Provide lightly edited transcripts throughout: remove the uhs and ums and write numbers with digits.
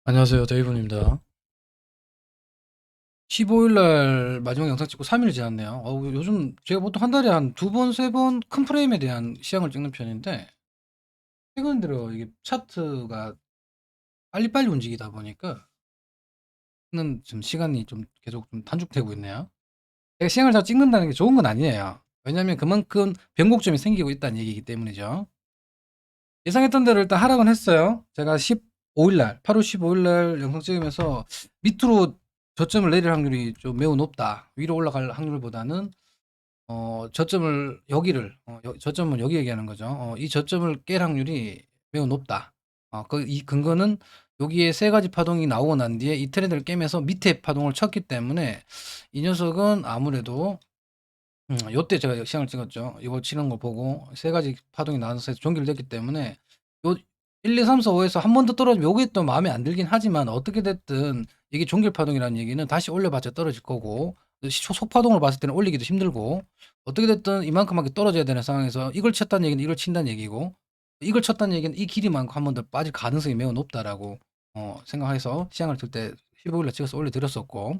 안녕하세요. 데이브입니다. 15일 날 마지막 영상 찍고 3일 지났네요. 요즘 제가 보통 한 달에 한 두 번, 세 번 큰 프레임에 대한 시향을 찍는 편인데, 최근 들어 이게 차트가 빨리빨리 움직이다 보니까, 는 좀 시간이 좀 계속 좀 단축되고 있네요. 제가 시향을 잘 찍는다는 게 좋은 건 아니에요. 왜냐면 그만큼 변곡점이 생기고 있다는 얘기이기 때문이죠. 예상했던 대로 일단 하락은 했어요. 제가 15일 날, 8월 15일 날 영상 찍으면서 밑으로 저점을 내릴 확률이 좀 매우 높다. 위로 올라갈 확률보다는 저점을 여기를 저점은 여기 얘기하는 거죠. 이 저점을 깰 확률이 매우 높다. 이 근거는 여기에 세 가지 파동이 나오고 난 뒤에 이 트렌드를 깨면서 밑에 파동을 쳤기 때문에 이 녀석은 아무래도 요때 제가 시장을 찍었죠. 이거 치는 거 보고 세 가지 파동이 나와서 종결됐기 때문에 요 1, 2, 3, 4, 5에서 한 번 더 떨어지면 요게 또 마음에 안 들긴 하지만 어떻게 됐든 이게 종결 파동이라는 얘기는 다시 올려봤자 떨어질 거고 속파동을 봤을 때는 올리기도 힘들고 어떻게 됐든 이만큼밖에 떨어져야 되는 상황에서 이걸 쳤다는 얘기는 이걸 친다는 얘기고 이걸 쳤다는 얘기는 이 길이만큼 한 번 더 빠질 가능성이 매우 높다라고 생각해서 시장을 들 때 15일 날 찍어서 올려드렸었고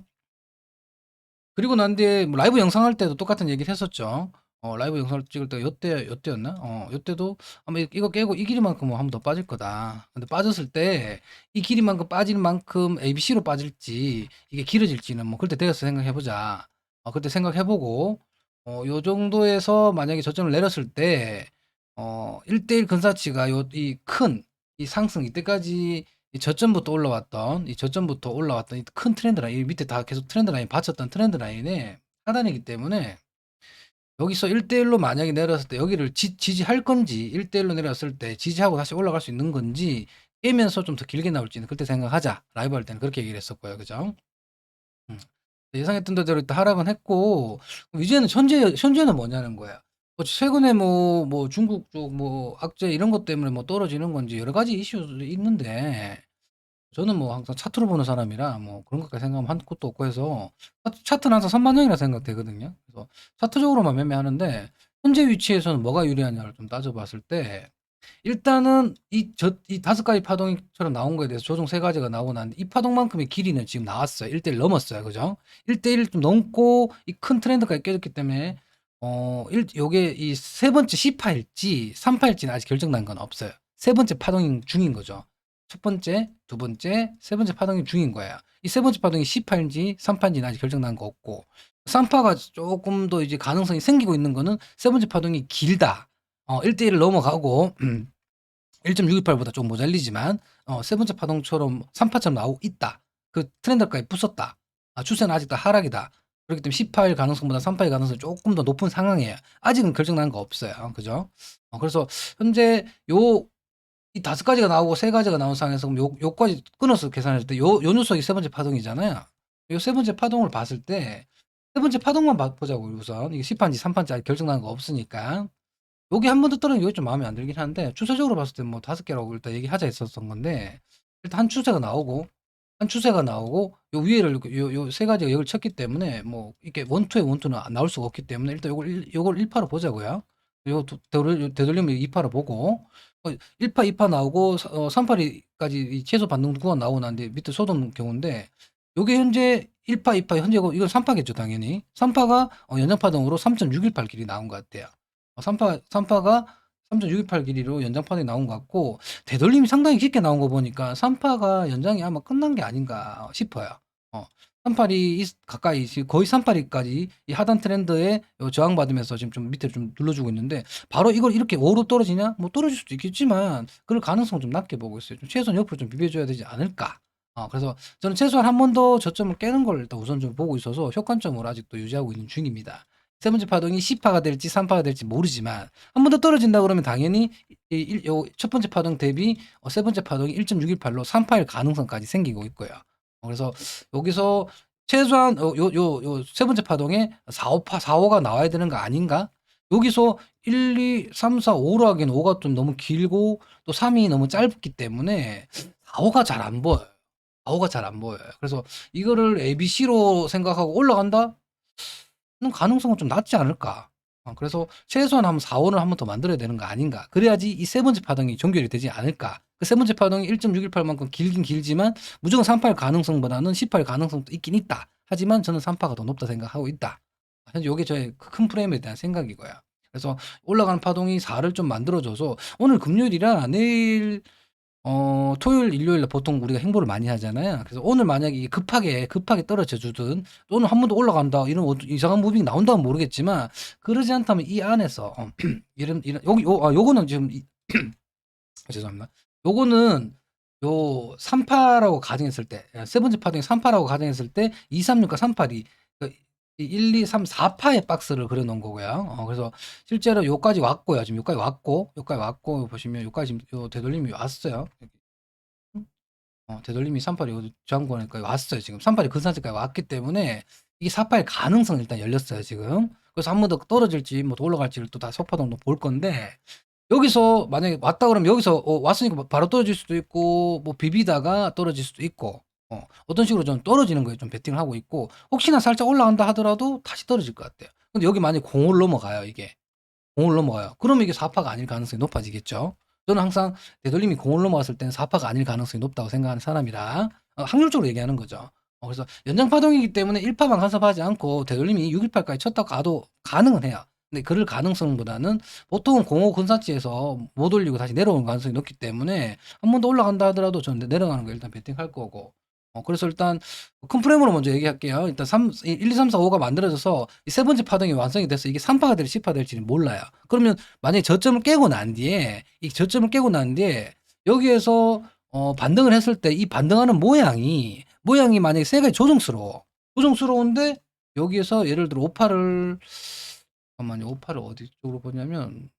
그리고 난 뒤에 뭐 라이브 영상할 때도 똑같은 얘기를 했었죠. 라이브 영상을 찍을 때가 요때였나? 요때도 아마 이거 깨고 이 길이만큼은 한 번 더 빠질 거다. 근데 빠졌을 때 이 길이만큼 빠질 만큼 ABC로 빠질지 이게 길어질지는 뭐 그때 되어서 생각해 보자. 그때 생각해 보고 요 정도에서 만약에 저점을 내렸을 때 1대1 근사치가 이 상승 이때까지 이 저점부터 올라왔던 이 큰 트렌드 라인, 이 밑에 다 계속 트렌드 라인 받쳤던 트렌드 라인의 하단이기 때문에 여기서 1대1로 만약에 내렸을 때 여기를 지지할 건지 1대1로 내렸을 때 지지하고 다시 올라갈 수 있는 건지 깨면서 좀 더 길게 나올지는 그때 생각하자. 라이브 할 때는 그렇게 얘기를 했었고요. 그죠? 음. 예상했던 대로 일단 하락은 했고 이제는 현재는 뭐냐는 거야. 최근에 뭐 중국 쪽 뭐 악재 이런 것 때문에 뭐 떨어지는 건지 여러 가지 이슈도 있는데 저는 뭐 항상 차트로 보는 사람이라 뭐 그런 것까지 생각하면 한 것도 없고 해서 차트는 항상 선반영이라 생각되거든요. 그래서 차트적으로만 매매하는데 현재 위치에서는 뭐가 유리하냐를 좀 따져봤을 때 일단은 이 다섯 가지 파동처럼 나온 거에 대해서 조정 세 가지가 나오고 났는데 이 파동만큼의 길이는 지금 나왔어요. 1대1 넘었어요. 그죠? 1대1 좀 넘고 이 큰 트렌드까지 깨졌기 때문에 요게 이 세 번째 C파일지 3파일지는 아직 결정난 건 없어요. 세 번째 파동 중인 거죠. 첫 번째, 두 번째, 세 번째 파동이 중인 거예요. 이 세 번째 파동이 C파인지 3파인지는 아직 결정난 거 없고 3파가 조금 더 이제 가능성이 생기고 있는 거는 세 번째 파동이 길다. 1대1을 넘어가고 1.628보다 좀 모자리지만 세 번째 파동처럼 3파처럼 나오고 있다. 그 트렌드까지 붙었다. 추세는 아직 다 하락이다. 그렇기 때문에 10파일 가능성보다 3파일 가능성이 조금 더 높은 상황이에요. 아직은 결정난 거 없어요. 그죠? 그래서 현재 이 다섯 가지가 나오고 세 가지가 나온 상황에서 그럼 요까지 끊어서 계산했을 때 요 녀석이 세 번째 파동이잖아요. 요 세 번째 파동을 봤을 때 세 번째 파동만 보자고 우선. 이게 10판지 3판지 아직 결정난 거 없으니까. 여기 한 번 더 떨어지면 여기 좀 마음에 안 들긴 하는데 추세적으로 봤을 때 뭐 다섯 개라고 일단 얘기하자 했었던 건데 일단 한 추세가 나오고 요 위에를 요 세 가지가 여기를 쳤기 때문에 뭐 이렇게 원투에 원투는 나올 수가 없기 때문에 일단 요걸 1파로 보자고요. 요 되돌리면 2파로 보고 1파, 2파 나오고 3파리까지 최소 반등 구간 나오고 난 뒤에 밑에 쏟아놓은 경우인데 요게 현재 1파, 2파 현재고 이건 3파겠죠 당연히. 3파가 연장파동으로 3.618 길이 나온 것 같아요. 3파가 3.628 길이로 연장판이 나온 것 같고 되돌림이 상당히 깊게 나온 거 보니까 3파가 연장이 아마 끝난 게 아닌가 싶어요. 3파리 가까이 거의 3파리까지 이 하단 트렌드에 저항받으면서 지금 좀 밑에 좀 눌러주고 있는데 바로 이걸 이렇게 5로 떨어지냐? 뭐 떨어질 수도 있겠지만 그럴 가능성 좀 낮게 보고 있어요. 좀 최소한 옆으로 좀 비벼줘야 되지 않을까? 그래서 저는 최소한 한 번 더 저점을 깨는 걸 일단 우선 좀 보고 있어서 효과점으로 아직도 유지하고 있는 중입니다. 세 번째 파동이 C파가 될지 3파가 될지 모르지만 한 번 더 떨어진다 그러면 당연히 첫 번째 파동 대비 세 번째 파동이 1.618로 3파일 가능성까지 생기고 있고요. 그래서 여기서 최소한 요 세 번째 파동에 4, 5파, 4, 5가 나와야 되는 거 아닌가? 여기서 1, 2, 3, 4, 5로 하기엔 5가 좀 너무 길고 또 3이 너무 짧기 때문에 4, 5가 잘 안 보여요. 4, 5가 잘 안 보여요. 그래서 이거를 ABC로 생각하고 올라간다? 는 가능성은 좀 낮지 않을까. 그래서 최소한 한번 4원을 한 번 더 만들어야 되는 거 아닌가. 그래야지 이 세 번째 파동이 종결이 되지 않을까. 그 세 번째 파동이 1.618만큼 길긴 길지만 무조건 3파일 가능성보다는 10파일 가능성도 있긴 있다. 하지만 저는 3파가 더 높다 생각하고 있다. 현재 요게 저의 큰 프레임에 대한 생각이고요. 그래서 올라가는 파동이 4를 좀 만들어줘서 오늘 금요일이라 내일 토요일, 일요일에 보통 우리가 행보를 많이 하잖아요. 그래서 오늘 만약에 이게 급하게 떨어져 주든 오늘 한 번 더 올라간다 이런 이상한 무빙 나온다면 모르겠지만 그러지 않다면 이 안에서 이런 여기 요거는 지금 죄송합니다. 요거는 요 3파라고 가정했을 때 세 번째 파동이 3파라고 가정했을 때 236과 38이 1, 2, 3, 4파의 박스를 그려 놓은 거고요. 그래서 실제로 요까지 왔고요. 지금 요까지 왔고 보시면 요까지 지금 요 되돌림이 왔어요. 되돌림이 38이 저항권까지 왔어요. 지금 38이 근사지까지 왔기 때문에 이게 48 가능성이 일단 열렸어요. 지금. 그래서 한 번 더 떨어질지 뭐 더 올라갈지를 또 다 소파동도 볼 건데 여기서 만약에 왔다 그러면 여기서 왔으니까 바로 떨어질 수도 있고 뭐 비비다가 떨어질 수도 있고 어떤 식으로 좀 떨어지는 거에 좀 베팅을 하고 있고 혹시나 살짝 올라간다 하더라도 다시 떨어질 것 같아요. 근데 여기 만약에 공을 넘어가요. 이게 공을 넘어가요. 그러면 이게 4파가 아닐 가능성이 높아지겠죠. 저는 항상 되돌림이 공을 넘어갔을 때는 4파가 아닐 가능성이 높다고 생각하는 사람이라 확률적으로 얘기하는 거죠. 그래서 연장파동이기 때문에 1파만 간섭하지 않고 되돌림이 618까지 쳤다 가도 가능은 해요. 근데 그럴 가능성보다는 보통은 05 근사치에서 못 올리고 다시 내려오는 가능성이 높기 때문에 한 번 더 올라간다 하더라도 저는 내려가는 거 일단 베팅할 거고 그래서 일단 큰 프레임으로 먼저 얘기할게요. 일단 1, 2, 3, 4, 5가 만들어져서 이 세 번째 파동이 완성이 돼서 이게 3파가 될지 10파 될지는 몰라요. 그러면 만약에 저점을 깨고 난 뒤에 여기에서 반등을 했을 때 이 반등하는 모양이 만약에 세 가지 조정스러운데 여기에서 예를 들어 5파를 잠깐만요. 5파를 어디 쪽으로 보냐면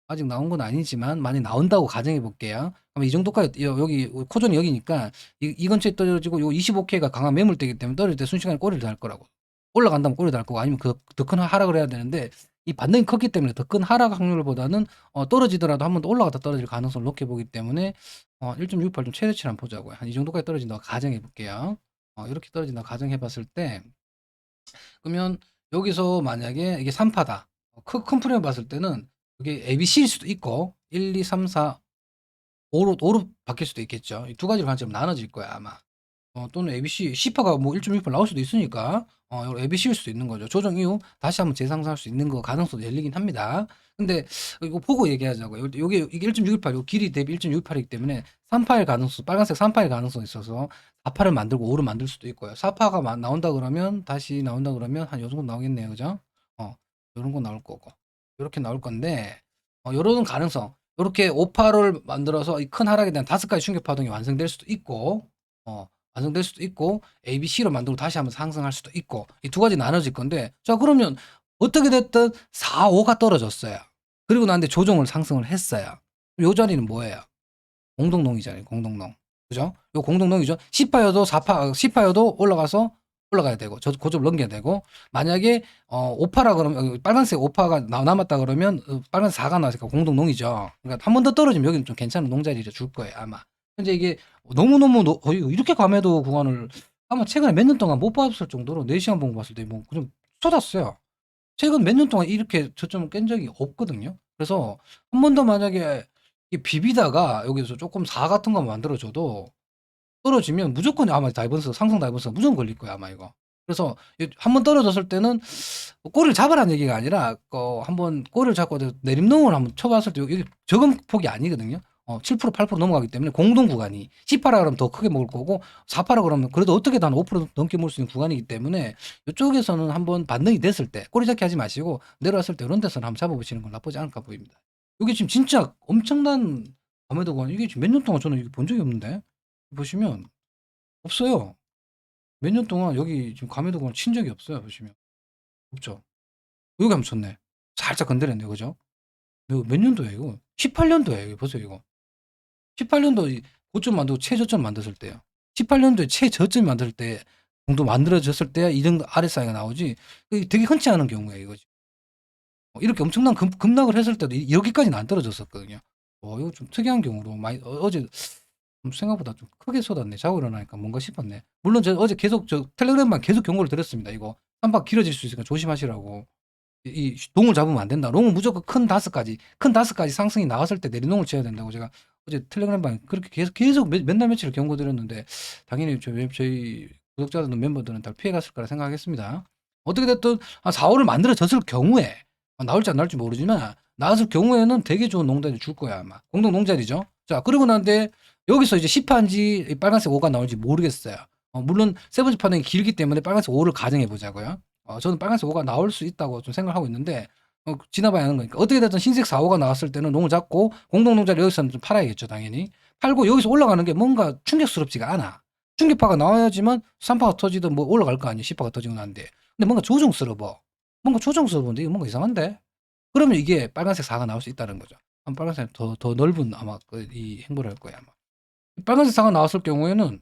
아직 나온 건 아니지만 만약 나온다고 가정해 볼게요. 그럼 이 정도까지 여기 코존이 여기니까 이 근처에 떨어지고 요 25K가 강한 매물대이기 때문에 떨어질 때 순식간에 꼬리를 달 거라고. 올라간다면 꼬리 달 거고 아니면 더 큰 하락을 해야 되는데 이 반등이 컸기 때문에 더 큰 하락 확률보다는 떨어지더라도 한 번 더 올라갔다 떨어질 가능성을 높게 보기 때문에 1.68 좀 최대치를 한번 보자고요. 한 이 정도까지 떨어진다고 가정해 볼게요. 이렇게 떨어진다고 가정해 봤을 때 그러면 여기서 만약에 이게 3파다. 큰 프레임 봤을 때는 이게 ABC일 수도 있고 1, 2, 3, 4, 5로 바뀔 수도 있겠죠. 이 두 가지로 관점으로 나눠질 거야 아마. 또는 ABC, C파가 뭐 1.68 나올 수도 있으니까 이거 ABC일 수도 있는 거죠. 조정 이후 다시 한번 재상승할 수 있는 거 가능성도 열리긴 합니다. 근데 이거 보고 얘기하자고요. 이게 1.618, 요 길이 대비 1.618이기 때문에 3파일 가능성, 빨간색 3파일 가능성이 있어서 4파를 만들고 5를 만들 수도 있고요. 4파가 나온다 그러면 다시 나온다 그러면 한 요 정도 나오겠네요. 그죠? 요런 거 나올 거고. 요렇게 나올 건데 요런 가능성. 요렇게 5파를 만들어서 이 큰 하락에 대한 5가지 충격 파동이 완성될 수도 있고 완성될 수도 있고 ABC로 만들고 다시 한번 상승할 수도 있고 이 두 가지 나눠질 건데 자 그러면 어떻게 됐든 4, 5가 떨어졌어요. 그리고 나한테 조정을 상승을 했어요. 요 자리는 뭐예요? 공동농이잖아요. 공동농. 그죠? 요 공동농이죠. 10파여도 4파 10파여도 올라가야 되고 저 고점 넘겨야 되고 만약에 5파라 그러면 빨간색 5파가 남았다 그러면 빨간색 4가 나왔으니까 공동농이죠. 그러니까 한 번 더 떨어지면 여기는 좀 괜찮은 농자리를 줄 거예요, 아마. 현재 이게 너무너무 이렇게 감해도 구간을 아마 최근에 몇 년 동안 못 봤을 정도로 4시간 봉 봤을 때 뭐 그냥 쏟았어요. 최근 몇 년 동안 이렇게 저점을 깬 적이 없거든요. 그래서 한 번 더 만약에 비비다가 여기서 조금 4 같은 거 만들어줘도 떨어지면 무조건 아마 상승 다이버스가 무조건 걸릴 거야 아마 이거. 그래서 한 번 떨어졌을 때는 꼬리를 잡으라는 얘기가 아니라 한번 꼬리를 잡고 내림농을 한번 쳐봤을 때 여기 적은 폭이 아니거든요. 7% 8% 넘어가기 때문에 공동 구간이 10파라 그러면 더 크게 먹을 거고 4파라 그러면 그래도 어떻게든 한 5% 넘게 먹을 수 있는 구간이기 때문에 이쪽에서는 한번 반등이 됐을 때 꼬리 잡기 하지 마시고 내려왔을 때 이런 데서는 한번 잡아보시는 건 나쁘지 않을까 보입니다. 이게 지금 진짜 엄청난 감매도 구간 이게 지금 몇 년 동안 저는 이게 본 적이 없는데 보시면 없어요. 몇 년 동안 여기 지금 감매도 구간 친 적이 없어요. 보시면 없죠. 여기 한번 쳤네. 살짝 건드렸네, 그죠? 이거 몇 년도예요, 이거? 18년도예요, 이거 보세요, 이거. 18년도 고점 만들고 최저점 만들었을 때요. 18년도에 최저점 만들 때 정도 만들어졌을 때야 이 정도 RSI가 나오지. 이게 되게 흔치 않은 경우예요, 이거. 이렇게 엄청난 급락을 했을 때도 여기까지는 안 떨어졌었거든요. 이거 좀 특이한 경우로 많이 어제 생각보다 좀 크게 쏟았네. 자고 일어나니까 뭔가 싶었네. 물론 제가 어제 계속 텔레그램만 계속 경고를 드렸습니다. 이거 한박 길어질 수 있으니까 조심하시라고. 이 동을 잡으면 안 된다. 롱은 무조건 큰 5가지 상승이 나왔을 때 내리농을 쳐야 된다고 제가 어제 텔레그램방에 그렇게 계속 몇 날 며칠을 경고드렸는데 당연히 저희 구독자들 멤버들은 다 피해갔을 거라 생각하겠습니다. 어떻게 됐든 한 4월을 만들어졌을 경우에 나올지 안 나올지 모르지만 나왔을 경우에는 되게 좋은 농자리 줄 거야 아마. 공동 농자리죠. 자 그러고 난데 여기서 이제 10화인지 빨간색 5가 나올지 모르겠어요. 물론 세 번째 파동이 길기 때문에 빨간색 5를 가정해 보자고요. 저는 빨간색 5가 나올 수 있다고 좀 생각하고 있는데 지나봐야 하는 거니까 어떻게 됐든 흰색 4, 5가 나왔을 때는 농을 잡고 공동농자를 여기서는 좀 팔아야겠죠 당연히. 팔고 여기서 올라가는 게 뭔가 충격스럽지가 않아. 충격파가 나와야지만 3파가 터지든 뭐 올라갈 거 아니에요. 10파가 터지고 난데. 근데 뭔가 조정스러워. 뭔가 조정스러운데 이거 뭔가 이상한데? 그러면 이게 빨간색 4가 나올 수 있다는 거죠. 한 빨간색 더 넓은 아마 이 행보를 할 거예요 아마. 빨간색 4가 나왔을 경우에는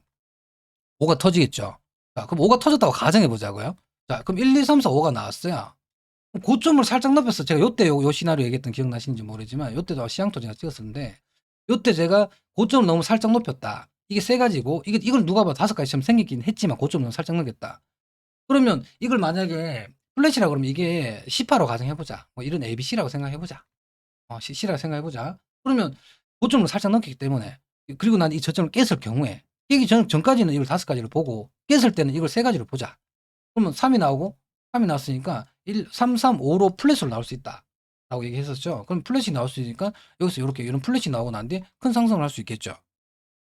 5가 터지겠죠. 자, 그럼 5가 터졌다고 가정해 보자고요. 자, 그럼 1, 2, 3, 4, 5가 나왔어요. 고점을 살짝 높였어. 제가 요때 요 시나리오 얘기했던 기억나시는지 모르지만 요때도 시향토 제가 찍었었는데 요때 제가 고점을 너무 살짝 높였다. 이게 세 가지고 이걸 누가 봐도 5가지처럼 생기긴 했지만 고점을 너무 살짝 높였다. 그러면 이걸 만약에 플랫이라고 그러면 이게 10화로 가정해 보자. 뭐 이런 ABC라고 생각해 보자. C라고 생각해 보자. 그러면 고점을 살짝 넘겼기 때문에 그리고 난 이 저점을 깼을 경우에 깨기 전까지는 이걸 5가지를 보고 깼을 때는 이걸 3가지를 보자. 그러면 3이 나오고 3이 나왔으니까 3, 3, 5로 플랫으로 나올 수 있다. 라고 얘기했었죠. 그럼 플랫이 나올 수 있으니까 여기서 이렇게 이런 플랫이 나오고 난 뒤에 큰 상승을 할 수 있겠죠.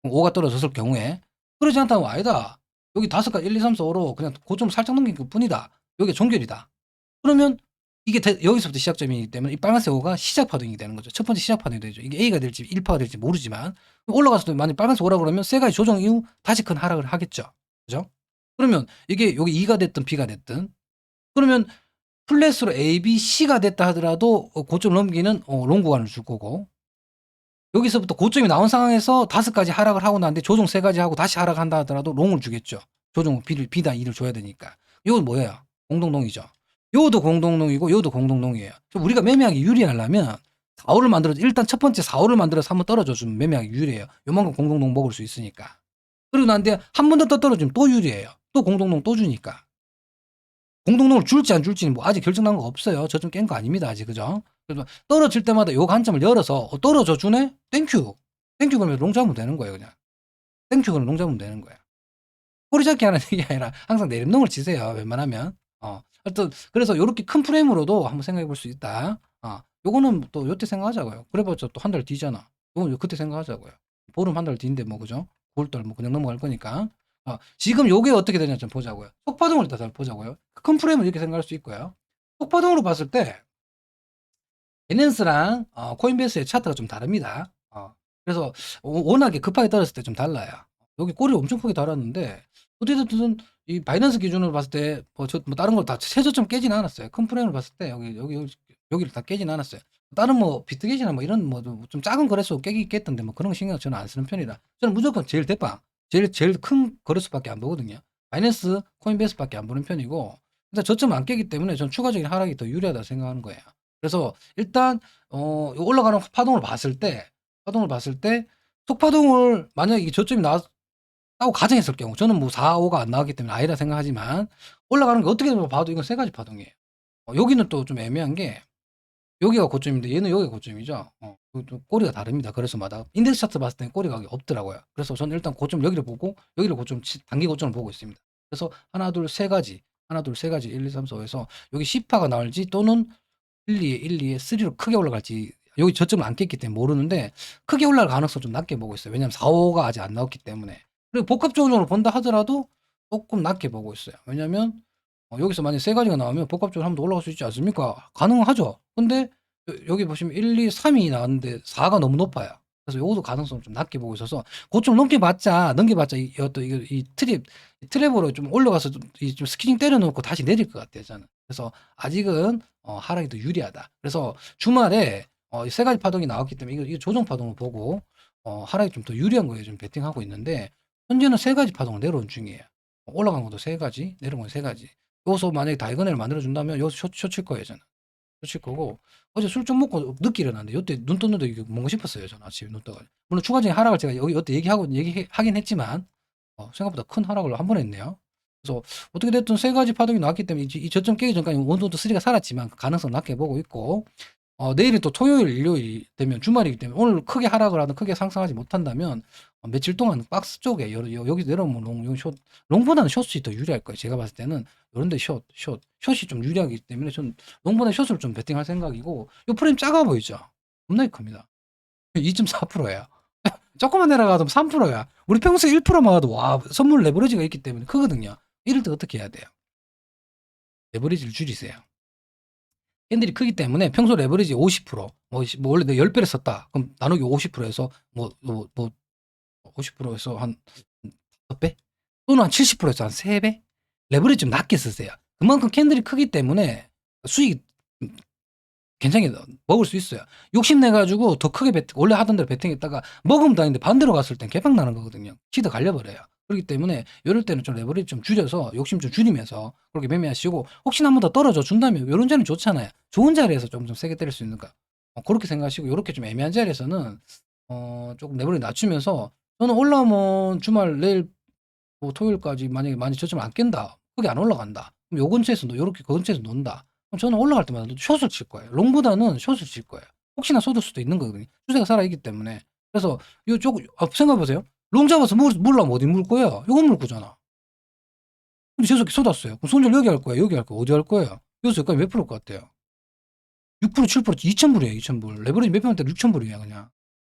5가 떨어졌을 경우에. 그러지 않다면 아니다. 여기 5가지 1, 2, 3, 4, 5로 그냥 고점 살짝 넘긴 것 뿐이다. 여기 종결이다. 그러면 이게 여기서부터 시작점이기 때문에 이 빨간색 5가 시작 파동이 되는 거죠. 첫 번째 시작 파동이 되죠. 이게 A가 될지 1파가 될지 모르지만 올라가서 만약 빨간색 5라고 그러면 세 가지 조정 이후 다시 큰 하락을 하겠죠. 그죠? 그러면 이게 여기 2가 됐든 B가 됐든 그러면 플랫으로 A, B, C가 됐다 하더라도 고점을 넘기는 롱 구간을 줄 거고 여기서부터 고점이 나온 상황에서 5가지 하락을 하고 나는데 조정 3가지 하고 다시 하락한다 하더라도 롱을 주겠죠. 조정 B당 2를 줘야 되니까. 이건 뭐예요? 공동농이죠. 요도 공동농이고 요도 공동농이에요. 우리가 매매하기 유리하려면 4호를 만들어서 일단 첫 번째 4호를 만들어서 한번 떨어져 주면 매매하기 유리해요. 요만큼 공동농 먹을 수 있으니까. 그리고 난데 한 번 더 떨어지면 또 유리해요. 또 공동농 또 주니까. 공동농을 줄지 안 줄지는 뭐 아직 결정 난 거 없어요. 저 좀 깬 거 아닙니다. 아직 그죠? 그래서 떨어질 때마다 요 관점을 열어서 떨어져 주네? 땡큐. 땡큐 그러면 롱 잡으면 되는 거예요 그냥. 땡큐 그러면 롱 잡으면 되는 거야. 꼬리 잡기 하는 얘기 아니라 항상 내림농을 치세요. 웬만하면. 하여튼 그래서 요렇게 큰 프레임으로도 한번 생각해 볼 수 있다. 요거는 또 요때 생각하자고요. 그래봤자 또 한 달 뒤잖아. 요건 그때 생각하자고요. 보름 한 달 뒤인데 뭐 그죠? 9월달 뭐 그냥 넘어갈 거니까. 지금 요게 어떻게 되냐 좀 보자고요. 속파동을 일단 보자고요. 큰 프레임은 이렇게 생각할 수 있고요. 속파동으로 봤을 때 베넨스랑 코인베이스의 차트가 좀 다릅니다. 그래서 워낙에 급하게 떨어졌을 때 좀 달라요. 여기 꼬리 엄청 크게 달았는데 어쨌든 이 바이낸스 기준으로 봤을 때 뭐 다른 걸 다 최저점 깨진 않았어요. 큰 프레임을 봤을 때 여기를 다 깨진 않았어요. 다른 뭐 비트겟이나 뭐 이런 뭐 좀 작은 거래소 깨겠던데 뭐 그런 거 신경 저는 안 쓰는 편이라 저는 무조건 제일 대빵 제일 큰 거래소밖에 안 보거든요. 바이낸스, 코인베이스밖에 안 보는 편이고 일단 저점 안 깨기 때문에 전 추가적인 하락이 더 유리하다 생각하는 거예요. 그래서 일단 올라가는 파동을 봤을 때 속파동을 만약에 이게 저점이 나왔다고 가정했을 경우 저는 뭐 4, 5가 안 나왔기 때문에 아니라 생각하지만 올라가는 게 어떻게 봐도 이건 3가지 파동이에요. 여기는 또 좀 애매한 게 여기가 고점인데 얘는 여기가 고점이죠. 또 꼬리가 다릅니다. 그래서마다 인덱스 차트 봤을 때는 꼬리가 없더라고요. 그래서 저는 일단 고점 여기를 보고 여기를 고점 단기 고점을 보고 있습니다. 그래서 하나 둘 세 가지 1, 2, 3, 4, 5에서 여기 10파가 나올지 또는 1, 2에 3로 크게 올라갈지 여기 저점을 안 깼기 때문에 모르는데 크게 올라갈 가능성 좀 낮게 보고 있어요. 왜냐하면 4, 5가 아직 안 나왔기 때문에. 그리고 복합 조정으로 본다 하더라도 조금 낮게 보고 있어요. 왜냐하면 여기서 만약 3가지가 나오면 복합적으로 한번 더 올라갈 수 있지 않습니까? 가능하죠. 근데 여기 보시면 1, 2, 3이 나왔는데 4가 너무 높아요. 그래서 요것도 가능성 좀 낮게 보고 있어서 고점 넘겨봤자 이 트랩으로 좀 올라가서 좀 스키징 때려놓고 다시 내릴 것 같아요 저는. 그래서 아직은 하락이 더 유리하다. 그래서 주말에 이 3가지 파동이 나왔기 때문에 이거 조정 파동을 보고 하락이 좀 더 유리한 거에 좀 베팅하고 있는데 현재는 3가지 파동을 내려온 중이에요. 올라간 것도 3가지, 내려온 것도 3가지. 여기서 만약에 다이거넬을 만들어준다면 여기서 쇼칠 거예요 저는. 쇼칠 거고 어제 술 좀 먹고 늦게 일어났는데 요때 눈 떴는데 이게 뭔가 싶었어요 저는 아침에 눈 떠가지고. 물론 추가적인 하락을 제가 요때 얘기하긴 했지만 생각보다 큰 하락을 한 번 했네요. 그래서 어떻게 됐든 3가지 파동이 나왔기 때문에 이 저점 깨기 전까지 원도도 3가 살았지만 가능성 낮게 보고 있고 내일이 또 토요일, 일요일이 되면 주말이기 때문에 오늘 크게 하락을 하든 크게 상승하지 못한다면 며칠 동안 박스 쪽에 여기 내려오면 롱보다는 숏이 더 유리할 거예요. 제가 봤을 때는 요런데 숏이 좀 유리하기 때문에 전 롱보다 숏을 좀 베팅할 생각이고 요 프레임 작아 보이죠? 겁나게 큽니다. 2.4%야. 조금만 내려가도 3%야. 우리 평소에 1%만 가도 와 선물 레버리지가 있기 때문에 크거든요. 이럴 때 어떻게 해야 돼요? 레버리지를 줄이세요. 캔들이 크기 때문에 평소 레버리지 50%, 원래 내가 10배를 썼다. 그럼 나누기 50%에서 50%에서 한 5배? 또는 한 70%에서 한 3배? 레버리지 좀 낮게 쓰세요. 그만큼 캔들이 크기 때문에 수익이 괜찮게 먹을 수 있어요. 욕심내가지고 더 크게 원래 하던 대로 베팅했다가 먹으면 다행인데 반대로 갔을 땐 개빵 나는 거거든요. 치드 갈려버려요. 그렇기 때문에 이럴 때는 좀 레버리지 좀 줄여서 욕심 좀 줄이면서 그렇게 매매하시고 혹시나 한 번 더 떨어져 준다면 이런 자리는 좋잖아요. 좋은 자리에서 좀 세게 때릴 수 있는가. 그렇게 생각하시고 이렇게 좀 애매한 자리에서는 조금 레버리지 낮추면서 저는 올라오면 주말 내일 토요일까지 만약에 많이 저점 안 깬다. 크게 안 올라간다. 그럼 요 근처에서 요렇게 그 근처에서 논다. 그럼 저는 올라갈 때마다 숏을 칠 거예요. 롱보다는 숏을 칠 거예요. 혹시나 쏟을 수도 있는 거거든요. 추세가 살아있기 때문에. 그래서 요쪽 생각해 보세요. 롱 잡아서 물라면 어디 물 거예요? 요거 물 거잖아. 근데 저 새끼 쏟았어요. 그럼 손절 여기 할 거야, 여기 할 거야, 어디 할 거예요? 여기서 여기까지 몇 프로일 것 같아요? 6%, 7%, 2,000불이에요, 2,000불. 레버리지 몇 평대 6,000불이에요, 그냥.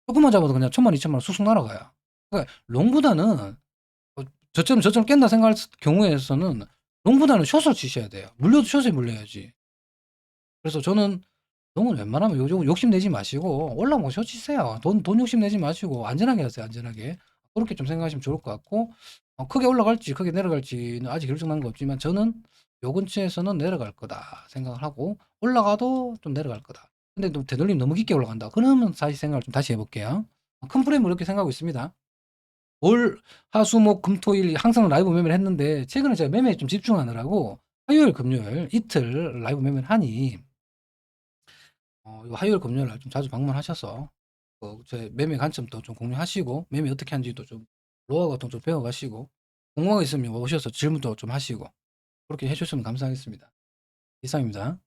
조금만 잡아도 그냥 1,000만, 2,000만 원 쑥쑥 날아가요. 그러니까 롱보다는 저점 깬다 생각할 경우에서는 롱보다는 숏을 치셔야 돼요. 물려도 숏에 물려야지. 그래서 저는 너무 웬만하면 요즘 욕심내지 마시고 올라오면 숏 치세요. 돈 욕심내지 마시고 안전하게 하세요. 안전하게. 그렇게 좀 생각하시면 좋을 것 같고 크게 올라갈지 크게 내려갈지는 아직 결정난 거 없지만 저는 요 근처에서는 내려갈 거다 생각을 하고 올라가도 좀 내려갈 거다. 근데 또 되돌림 너무 깊게 올라간다. 그러면 다시 생각을 좀 다시 해볼게요. 큰 프레임으로 이렇게 생각하고 있습니다. 월, 화, 수, 목, 금, 토, 일 항상 라이브 매매를 했는데 최근에 제가 매매에 좀 집중하느라고 화요일, 금요일 이틀 라이브 매매를 하니 화요일, 금요일 날 좀 자주 방문하셔서 제 매매 관점도 좀 공유하시고 매매 어떻게 하는지도 좀 로아 같은 거 좀 배워가시고 궁금한 거 있으면 오셔서 질문도 좀 하시고 그렇게 해주시면 감사하겠습니다. 이상입니다.